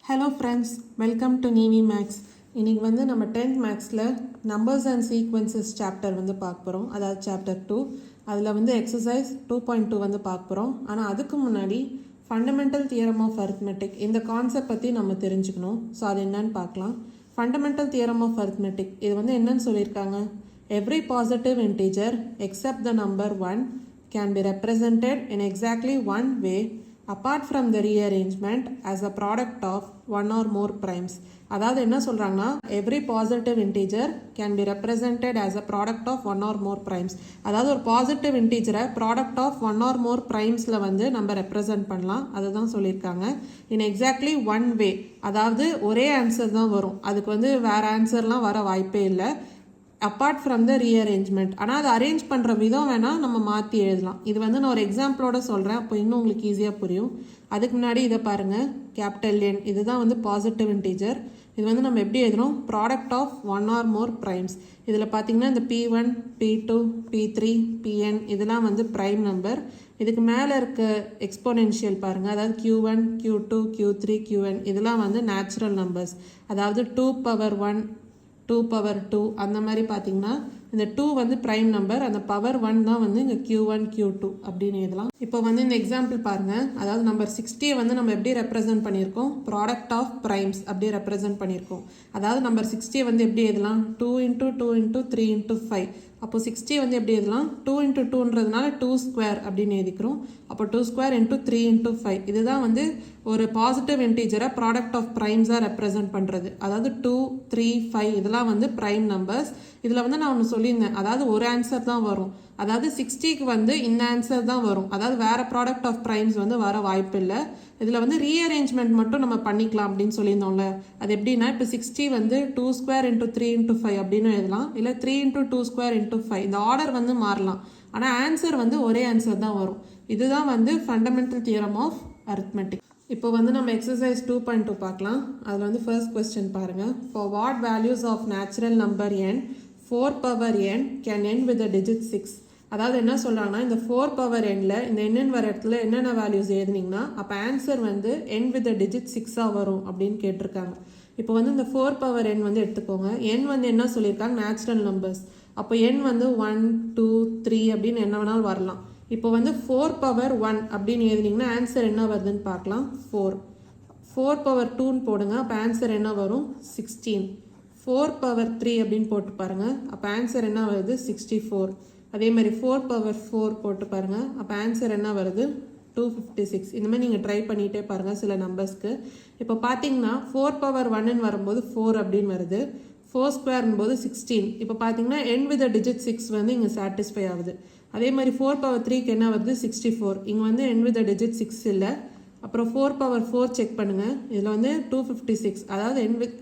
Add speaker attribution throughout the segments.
Speaker 1: Hello friends, welcome to நீவி மேக்ஸ். இன்றைக்கி வந்து நம்ம 10th மேக்ஸில் நம்பர்ஸ் அண்ட் சீக்வன்சஸ் சாப்டர் வந்து பார்க்க போகிறோம். அதாவது சாப்டர் 2. அதில் வந்து எக்ஸசைஸ் 2.2 வந்து பார்க்க போகிறோம். ஆனால் அதுக்கு முன்னாடி ஃபண்டமெண்டல் தியரம் ஆஃப் அரித்மெட்டிக் இந்த கான்செப்ட் பற்றி நம்ம தெரிஞ்சுக்கணும். ஸோ அது என்னன்னு பார்க்கலாம். ஃபண்டமெண்டல் தியரம் ஆஃப் அரித்மெட்டிக் இது வந்து என்னன்னு சொல்லியிருக்காங்க. Every positive integer except the number 1 can be represented in exactly one way apart from the rearrangement as a product of one or more primes. அதாவது என்ன சொல்கிறாங்கன்னா, every positive integer can be represented as a product of one or more primes. அதாவது ஒரு positive இன்டீஜரை product of one or more ப்ரைம்ஸில் வந்து நம்ம represent பண்ணலாம். அதுதான் சொல்லியிருக்காங்க. இன் எக்ஸாக்ட்லி ஒன் வே, அதாவது ஒரே ஆன்சர் தான் வரும். அதுக்கு வந்து வேறு ஆன்சர்லாம் வர வாய்ப்பே இல்லை. அப்பார்ட் ஃப்ரம் த ரீஅரேஞ்ச்மெண்ட், ஆனால் அதை அரேஞ்ச் பண்ணுற விதம் வேணால் நம்ம மாற்றி எழுதலாம். இது வந்து நான் ஒரு எக்ஸாம்பிளோட சொல்கிறேன், அப்போ இன்னும் உங்களுக்கு ஈஸியாக புரியும். அதுக்கு முன்னாடி இதை பாருங்கள். கேபிட்டல் என் இதுதான் வந்து பாசிட்டிவ் இன்டீஜர். இது வந்து நம்ம எப்படி எழுதுறோம், product of one or more primes. இதில் பார்த்தீங்கன்னா இந்த P1, P2, P3, Pn இதெல்லாம் வந்து ப்ரைம் நம்பர். இதுக்கு மேலே இருக்க எக்ஸ்போனென்ஷியல் பாருங்கள், அதாவது Q1, Q2, Q3, Qn இதெல்லாம் வந்து நேச்சுரல் நம்பர்ஸ். அதாவது 2^1, 2^2 அந்த மாதிரி பார்த்தீங்கன்னா இந்த 2 வந்து ப்ரைம் நம்பர், அந்த பவர் 1 தான் வந்து இங்கே Q1, Q2 அப்படின்னு எழுதலாம். இப்போ வந்து இந்த எக்ஸாம்பிள் பாருங்கள். அதாவது நம்பர் 60 வந்து நம்ம எப்படி ரெப்ரசென்ட் பண்ணியிருக்கோம், ப்ராடக்ட் ஆஃப் ப்ரைம்ஸ் அப்படியே ரெப்ரசென்ட் பண்ணியிருக்கோம். அதாவது நம்பர் 60 வந்து எப்படி எழுதலாம், 2 × 2 × 3 × 5. அப்போ 60 வந்து எப்படி எழுதலாம், 2 × 2ன்றதுனால 2² அப்படின்னு எழுதிக்கிறோம். அப்போ 2² × 3 × 5. இதுதான் வந்து ஒரு பாசிட்டிவ் இன்டீஜரை ப்ராடக்ட் ஆஃப் ப்ரைம்ஸாக ரெப்ரசென்ட் பண்ணுறது. அதாவது 2, 3, 5 இதெல்லாம் வந்து ப்ரைம் நம்பர்ஸ். இதில் வந்து நான் ஒன்று சொல்லியிருந்தேன், அதாவது ஒரு ஆன்சர் தான் வரும். அதாவது 60க்கு வந்து இந்த ஆன்சர் தான் வரும். அதாவது வேறு ப்ராடக்ட் ஆஃப் ப்ரைம்ஸ் வந்து வர வாய்ப்பு இல்லை. இதில் வந்து ரீஅரேஞ்ச்மெண்ட் மட்டும் நம்ம பண்ணிக்கலாம் அப்படின்னு சொல்லியிருந்தோம்ல. அது எப்படின்னா, இப்போ 60 வந்து 2² × 3 × 5 அப்படின்னு எழுதலாம். இல்லை 3 × 2² × 5. இந்த ஆர்டர் வந்து மாறலாம், ஆனால் ஆன்சர் வந்து ஒரே ஆன்சர் தான் வரும். இதுதான் வந்து ஃபண்டமெண்டல் தியரம் ஆஃப் அரித்மெட்டிக். இப்போ வந்து நம்ம எக்ஸசைஸ் 2.2 பார்க்கலாம். அதில் வந்து ஃபர்ஸ்ட் கொஸ்டின் பாருங்கள். For what values of natural number n 4^n can end with the digit 6. அதாவது என்ன சொல்கிறாங்கன்னா, இந்த 4^nல இந்த என்னென்னு வர இடத்துல என்னென்ன வேல்யூஸ் எழுதுனீங்கன்னா அப்போ ஆன்சர் வந்து n with the digit 6 வரும் அப்படின்னு கேட்டிருக்காங்க. இப்போ வந்து இந்த 4^n வந்து எடுத்துக்கோங்க. n வந்து என்ன சொல்லியிருக்காங்க, நேச்சுரல் நம்பர்ஸ். அப்போ n வந்து 1, 2, 3 அப்படின்னு என்ன வேணாலும் வரலாம். இப்போ வந்து 4^1 அப்படின்னு எழுதினீங்கன்னா ஆன்சர் என்ன வருதுன்னு பார்க்கலாம். 4. 4^2ன்னு போடுங்க, அப்போ ஆன்சர் என்ன வரும், 16. 4^3 அப்படின்னு போட்டு பாருங்கள், அப்போ ஆன்சர் என்ன வருது, 64. அதே மாதிரி 4^4 போட்டு பாருங்கள், அப்போ ஆன்சர் என்ன வருது, 256. இந்த மாதிரி நீங்கள் ட்ரை பண்ணிகிட்டே பாருங்கள் சில நம்பர்ஸ்க்கு. இப்போ பார்த்தீங்கன்னா 4^1ன்னு வரும்போது 4 அப்படின்னு வருது. 4² போது 16. இப்போ பார்த்தீங்கன்னா n with the digit 6 வந்து இங்கே சாட்டிஸ்ஃபை ஆகுது. அதே மாதிரி 4^3க்கு என்ன வருது, 64. இங்கே வந்து n with the digit 6 இல்லை. அப்புறம் 4^4 செக் பண்ணுங்கள். இதில் வந்து 256, அதாவது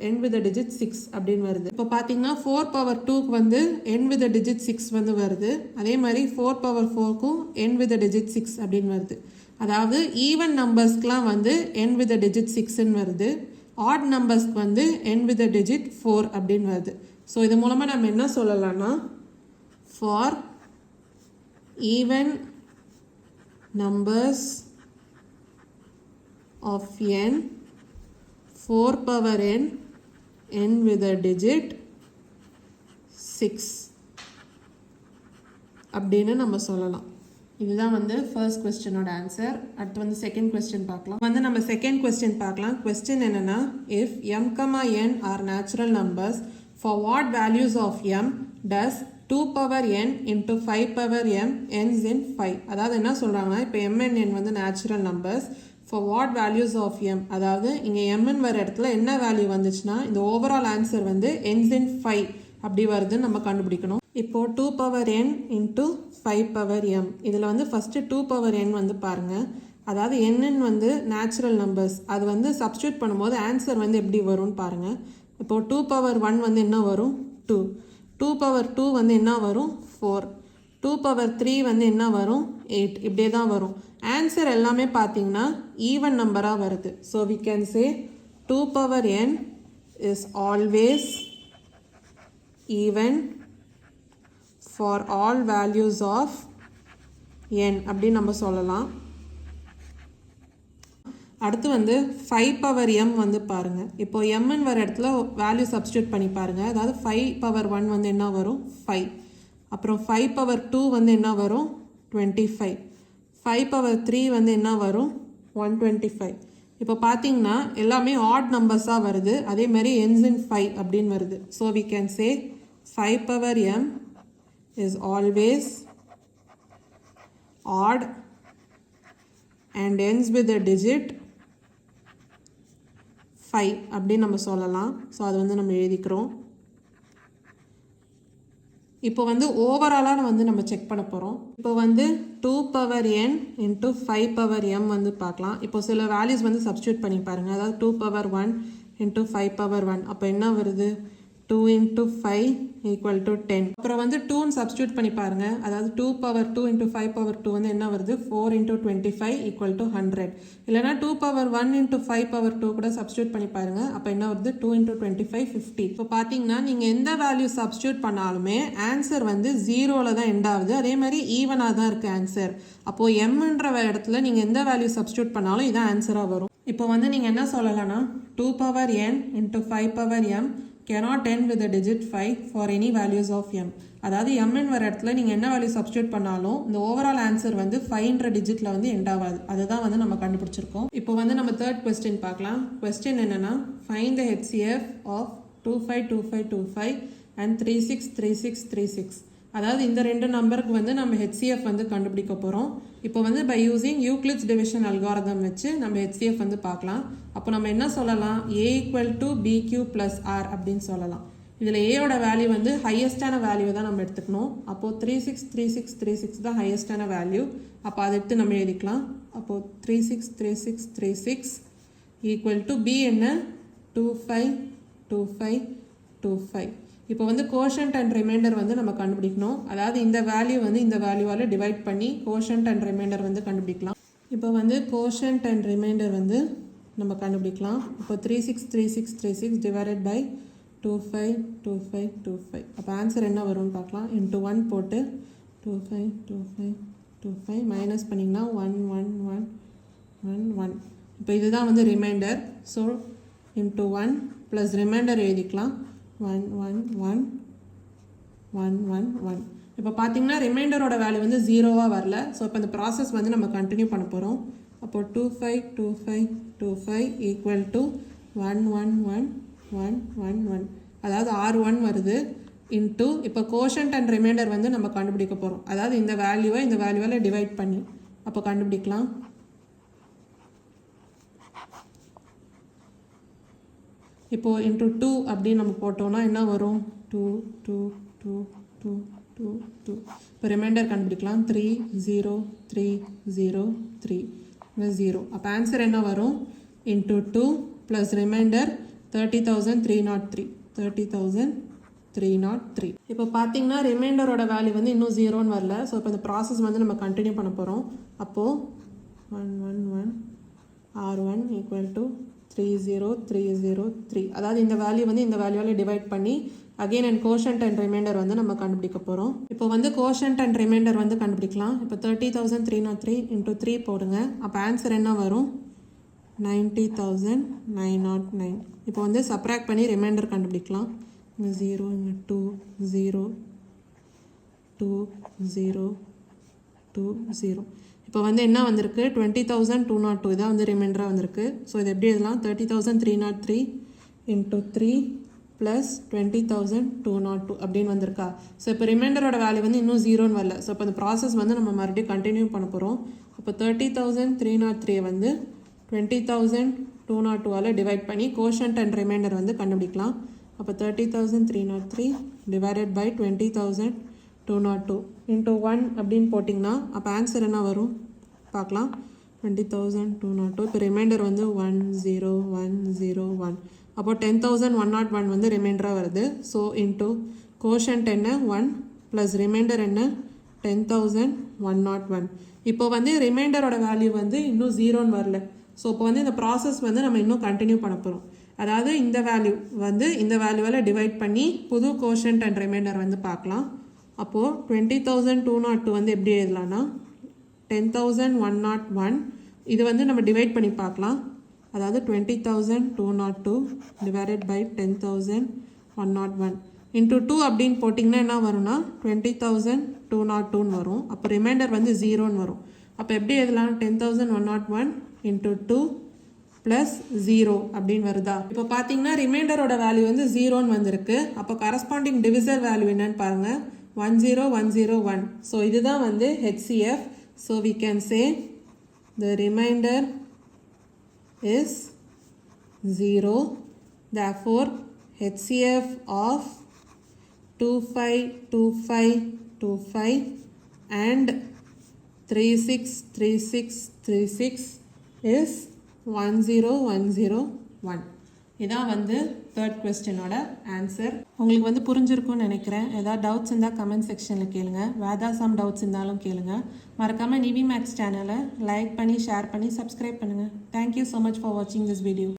Speaker 1: n with the digit 6 அப்படின்னு வருது. இப்போ பார்த்தீங்கன்னா 4^2க்கு வந்து n with the digit 6 வந்து வருது. அதே மாதிரி 4^4க்கும் n with the digit 6 அப்படின்னு வருது. அதாவது ஈவன் நம்பர்ஸ்க்கெலாம் வந்து n with the digit 6ன்னு வருது. ஆட் நம்பர்ஸ்க்கு வந்து n with the digit 4 அப்படின்னு வருது. ஸோ இது மூலமாக நம்ம என்ன சொல்லலாம்னா, for even numbers of n 4^n n with a digit 6 அப்படின்னு நம்ம சொல்லலாம். இதுதான் வந்து ஃபர்ஸ்ட் கொஸ்டினோட ஆன்சர். அடுத்து வந்து செகண்ட் கொஸ்டின் பார்க்கலாம். வந்து நம்ம செகண்ட் கொஸ்டின் பார்க்கலாம். கொஸ்டின் என்னன்னா, if m, n are natural numbers for what values of m does 2^n × 5^m ends in 5. அதாவது என்ன சொல்கிறாங்கன்னா, இப்போ m and n வந்து natural numbers. For what values of m, அதாவது இங்கே mன்னு வர இடத்துல என்ன வேல்யூ வந்துச்சுன்னா இந்த ஓவரால் ஆன்சர் வந்து ends in 5 அப்படி வருதுன்னு நம்ம கண்டுபிடிக்கணும். இப்போது 2^n × 5^m இதில் வந்து ஃபஸ்ட்டு 2^n வந்து பாருங்கள். அதாவது n வந்து நேச்சுரல் நம்பர்ஸ், அது வந்து சப்ஸ்டியூட் பண்ணும்போது ஆன்சர் வந்து எப்படி வரும்னு பாருங்கள். இப்போது 2^1 வந்து என்ன வரும், 2. 2^2 வந்து என்ன வரும், 4. 2^3 வந்து என்ன வரும், 8. இப்படியே தான் வரும். ஆன்சர் எல்லாமே பார்த்தீங்கன்னா ஈவன் நம்பராக வருது. So we can say 2^n is always even for all values of n அப்படின்னு நம்ம சொல்லலாம். அடுத்து வந்து 5 பவர் m வந்து பாருங்கள். இப்போ mன்னு வர இடத்துல வேல்யூ சப்ஸ்டியூட் பண்ணி பாருங்கள். அதாவது 5 பவர் 1 வந்து என்ன வரும் 5. அப்புறம் 5 பவர் 2 வந்து என்ன வரும் 25. 5 பவர் 3 வந்து என்ன வரும் 125. இப்போ பார்த்தீங்கன்னா எல்லாமே ஆட் நம்பர்ஸாக வருது. அதே மாதிரி ends in 5 அப்படின்னு வருது. So we can say 5 power m is always odd and ends with a digit 5 அப்படின்னு நம்ம சொல்லலாம். ஸோ அது வந்து நம்ம எழுதிக்கிறோம். இப்போ வந்து ஓவராலாக வந்து நம்ம செக் பண்ண போகிறோம். இப்போ வந்து 2 power n into 5 power m வந்து பார்க்கலாம். இப்போ சில வேல்யூஸ் வந்து சப்ஸ்டியூட் பண்ணி பாருங்கள். அதாவது 2 பவர் 1 இன்ட்டு 5 பவர் 1 அப்போ என்ன வருது 2 இன்ட்டு 5 ஈக்குவல் டு 10. அப்புறம் வந்து 2ன்னு சப்ஸ்டியூட் பண்ணி பாருங்கள். அதாவது 2 பவர் 2 இன்ட்டு 5 பவர் 2 வந்து என்ன வருது 4 இன்ட்டு 25 ஈக்குவல் டு 100. இல்லைனா 2 பவர் 1 இன்ட்டு 5 பவர் 2 கூட சப்ஸ்டியூட் பண்ணி பாருங்கள். அப்போ என்ன வருது 2 இன்ட்டு 25 50. இப்போ பார்த்தீங்கன்னா நீங்கள் எந்த வேல்யூ சப்ஸ்டியூட் பண்ணாலுமே ஆன்சர் வந்து 0ல் தான் எண்ட் ஆகுது. அதே மாதிரி ஈவனாக தான் இருக்குது ஆன்சர். அப்போது எம்ன்ற இடத்துல நீங்கள் எந்த வேல்யூ சப்ஸ்டியூட் பண்ணாலும் இதான் ஆன்சராக வரும். இப்போ வந்து நீங்கள் என்ன சொல்லலாம்னா 2 power n into 5 power m cannot end with the digit 5 for any values of m. அதாவது mn வர இடத்துல நீங்கள் என்ன வேல்யூ சப்ஸ்டியூட் பண்ணாலும் இந்த ஓவரால் ஆன்சர் வந்து 5ன்ற டிஜிட்டில் வந்து எண்ட் ஆகாது. அதுதான் வந்து நம்ம கண்டுபிடிச்சிருக்கோம். இப்போ வந்து நம்ம தேர்ட் கொஸ்டின் பார்க்கலாம். கொஸ்டின் என்னென்னா find the HCF of 252525 and 363636. அதாவது இந்த ரெண்டு நம்பருக்கு வந்து நம்ம HCF வந்து கண்டுபிடிக்க போகிறோம். இப்போ வந்து by using Euclid's division algorithm வச்சு நம்ம HCF வந்து பார்க்கலாம். அப்போ நம்ம என்ன சொல்லலாம் a equal to BQ plus R அப்படின்னு சொல்லலாம். இதில் ஏயோட வேல்யூ வந்து ஹையஸ்டான வேல்யூ தான் நம்ம எடுத்துக்கணும். அப்போது 363636 தான் ஹையஸ்டான வேல்யூ. அப்போ அதை எடுத்து நம்ம எழுதிக்கலாம். அப்போது 363636 ஈக்குவல் டு B என்ன 252525. இப்போ வந்து கோஷன்ட் அண்ட் ரிமைண்டர் வந்து நம்ம கண்டுபிடிக்கணும். அதாவது இந்த வேல்யூ வந்து இந்த வேல்யூவால் டிவைட் பண்ணி கோஷன்ட் அண்ட் ரிமைண்டர் வந்து கண்டுபிடிக்கலாம். இப்போ வந்து கோஷன்ட் அண்ட் ரிமைண்டர் வந்து நம்ம கண்டுபிடிக்கலாம். இப்போ 363636 டிவைடட் பை 252525. அப்போ ஆன்சர் என்ன வரும்னு பார்க்கலாம். இன்ட்டு 1 போட்டு 252525 மைனஸ் பண்ணிங்கன்னா 11111. இப்போ இதுதான் வந்து remainder. So into 1 plus remainder எழுதிக்கலாம் 11111. இப்போ பார்த்தீங்கன்னா ரிமைண்டரோட வேல்யூ வந்து 0வாக வரல. ஸோ இப்போ இந்த ப்ராசஸ் வந்து நம்ம கண்டினியூ பண்ண போகிறோம். அப்போது 252525 ஈக்குவல் டு 11111. அதாவது R1 வருது இன்ட்டு இப்போ கோஷன்ட் அண்ட் ரிமைண்டர் வந்து நம்ம கண்டுபிடிக்க போகிறோம். அதாவது இந்த வேல்யூவை இந்த வேல்யூவால் டிவைட் பண்ணி அப்போ கண்டுபிடிக்கலாம். இப்போது இன்ட்டு 2 அப்படின்னு நம்ம போட்டோம்னா என்ன வரும் 2 2 2 2 2 2. இப்போ ரிமைண்டர் கண்டுபிடிக்கலாம் 3 0 3 0 3 0. அப்போ ஆன்சர் என்ன வரும் இன்ட்டு 2 ப்ளஸ் ரிமைண்டர் 30,303 30,303. இப்போ பார்த்தீங்கன்னா ரிமைண்டரோட வேல்யூ வந்து இன்னும் 0ன்னு வரல. ஸோ இப்போ இந்த ப்ராசஸ் வந்து நம்ம கண்டினியூ பண்ண போகிறோம். அப்போது 111 R1 ஈக்குவல் டு 30303. அதாவது இந்த வேல்யூ வந்து இந்த வேல்யூவால் டிவைட் பண்ணி again and quotient and reminder வந்து நம்ம கண்டுபிடிக்க போகிறோம். இப்போ வந்து கோஷன்ட் அண்ட் ரிமைண்டர் வந்து கண்டுபிடிக்கலாம். இப்போ 30,303 இன்ட்டு 3 போடுங்க. அப்போ ஆன்சர் என்ன வரும் 90,909. இப்போ வந்து சப்ராக்ட் பண்ணி ரிமைண்டர் கண்டுபிடிக்கலாம். இங்கே 0 இங்கே 2 0 2 0 2 0. இப்போ வந்து என்ன வந்திருக்கு 20,202 இதான் வந்து ரிமைண்டராக வந்திருக்கு. ஸோ இது எப்படி எழுதலாம் 30,303 இன்ட்டு 3 ப்ளஸ் 20,202 அப்படின்னு வந்திருக்கா. ஸோ இப்போ ரிமைண்டரோட வேல்யூ வந்து இன்னும் 0ன்னு வரல. ஸோ இப்போ இந்த ப்ராசஸ் வந்து நம்ம மறுபடியும் கண்டினியூ பண்ண போகிறோம். அப்போ 30,303 வந்து 20,202ஆல் டிவைட் பண்ணி கோஷன்ட் அண்ட் ரிமைண்டர் வந்து கண்டுபிடிக்கலாம். அப்போ 30,303 டிவைடட் பை 20,202 இன்ட்டு 1 அப்படின்னு போட்டிங்கன்னா அப்போ ஆன்சர் என்ன வரும் பார்க்கலாம் 20,202. இப்போ ரிமைண்டர் வந்து 10101. அப்போ 10,101 வந்து ரிமைண்டராக வருது. ஸோ இன்ட்டு கோஷன்ட் என்ன 1 ப்ளஸ் ரிமைண்டர் என்ன 10,101. இப்போ வந்து ரிமைண்டரோட வேல்யூ வந்து இன்னும் 0ன்னு வரல. ஸோ இப்போ வந்து இந்த ப்ராசஸ் வந்து நம்ம இன்னும் கண்டினியூ பண்ண போகிறோம். அதாவது இந்த வேல்யூ வந்து இந்த வேல்யூவால் டிவைட் பண்ணி புது கோஷன்ட் அண்ட் ரிமைண்டர் வந்து பார்க்கலாம். அப்போது 20,202 வந்து எப்படி எழுதலாம்னா 10,101 இது வந்து நம்ம டிவைட் பண்ணி பார்க்கலாம். அதாவது 20,202 டிவைடட் பை 10,101 இன்ட்டு 2 அப்படின்னு போட்டிங்கன்னா என்ன வரும்னா 20,202 வரும். அப்போ ரிமைண்டர் வந்து 0ன்னு வரும். அப்போ எப்படி எழுதலாம்? 10,101 இன்ட்டு 2 ப்ளஸ் 0 அப்படின்னு வருதா? இப்போ பார்த்தீங்கன்னா ரிமைண்டரோட வேல்யூ வந்து 0ன்னு வந்திருக்கு. அப்போ கரஸ்பாண்டிங் டிவிசர் வேல்யூ என்னன்னு பாருங்கள், 10101. ஸோ இதுதான் வந்து HCF. So we can say the remainder is 0. Therefore HCF of 252525 and 363636 is 10101. இதான் வந்து தேர்ட் கொஸ்டினோட ஆன்சர். உங்களுக்கு வந்து புரிஞ்சிருக்கும்னு நினைக்கிறேன். ஏதாவது டவுட்ஸ் இருந்தால் கமெண்ட் செக்ஷனில் கேளுங்க. வேதா சம் டவுட்ஸ் இருந்தாலும் கேளுங்க. மறக்காமல் நிவி மேக்ஸ் சேனலை லைக் பண்ணி ஷேர் பண்ணி சப்ஸ்கிரைப் பண்ணுங்கள். தேங்க்யூ ஸோ மச் ஃபார் வாட்சிங் திஸ் வீடியோ.